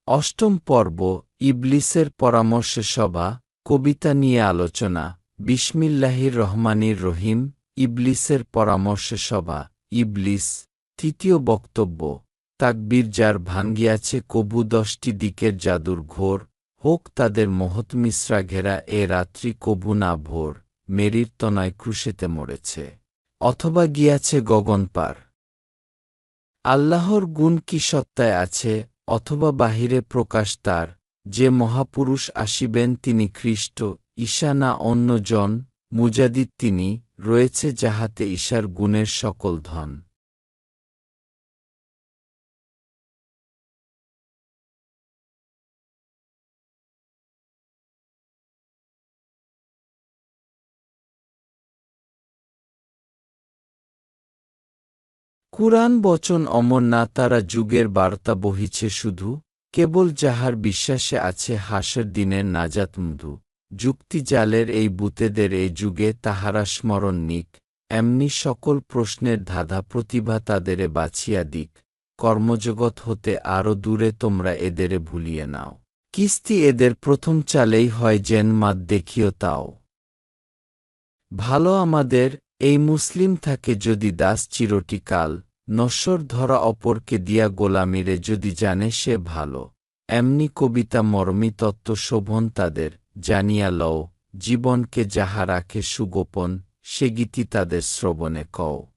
অষ্টম পর্ব ইবলিসের পরামর্শে সভা কবিতা নিয়ে আলোচনা বিসমিল্লাহির রহমানির রহিম ইবলিসের পরামর্শে সভা ইবলিস তৃতীয় বক্তব্য তাকবীর যার ভাঙ্গিয়াছে কবু 10টি দিকের জাদুর ঘোর হোক তাদের মহৎমিশ্রা ঘেরা এ রাত্রি কবু না ভোর মেরির তনায় ক্রুশেতে মরেছে অথবা গিয়াছে গগনপার আল্লাহর গুণ কি সত্তায় আছে অথবা বাহিরে প্রকাশ তার যে মহাপুরুষ আসিবেন তিনি খ্রিস্ট ঈশা না অন্য জন মুজাদিদ তিনি রয়েছে যাহাতে ঈশার গুণের সকল ধন কুরআন বচন অমর না তারা যুগের বার্তা বহিছে শুধু কেবল যাহার বিশ্বাসে আছে হাসের দিনের নাজাত মধু যুক্তি জালের এই বুতেদের এই যুগে তাহারা স্মরণ নিক এমনি সকল প্রশ্নের ধাঁধা প্রতিভা তাদেরে বাছিয়া দিক কর্মজগৎ হতে আরও দূরে তোমরা এদেরে ভুলিয়ে নাও কিস্তি এদের প্রথম চালেই হয় জেন মাত দেখিও তাও ভালো আমাদের এই মুসলিম থাকে যদি দাস চিরটিকাল নশ্বর ধরা অপরকে দিয়া গোলামিরে যদি জানে সে ভালো এমনি কবিতা মর্মী তত্ত্ব শোভন তাদের জানিয়া লও জীবনকে যাহা রাখে সুগোপন সে গীতি তাদের শ্রবণে কও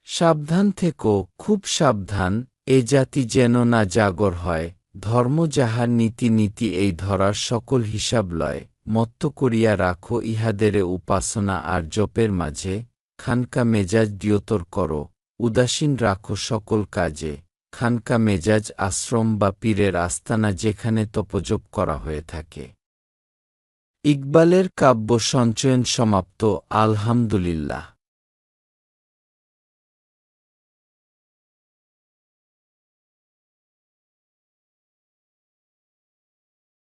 সাবধান থেকো খুব সাবধান এ জাতি যেন না জাগর হয় ধর্ম যাহার নীতি নীতি এই ধরার সকল হিসাব লয় মত্ত করিয়া রাখো ইহাদেরে উপাসনা আর জপের মাঝে খানকা মেজাজ দিয়তর করো উদাসীন রাখো সকল কাজে খানকা মেজাজ আশ্রম বা পীরের আস্তানা যেখানে তপজপ করা হয়ে থাকে ইকবালের কাব্য সঞ্চয়ন সমাপ্ত আলহামদুলিল্লাহ।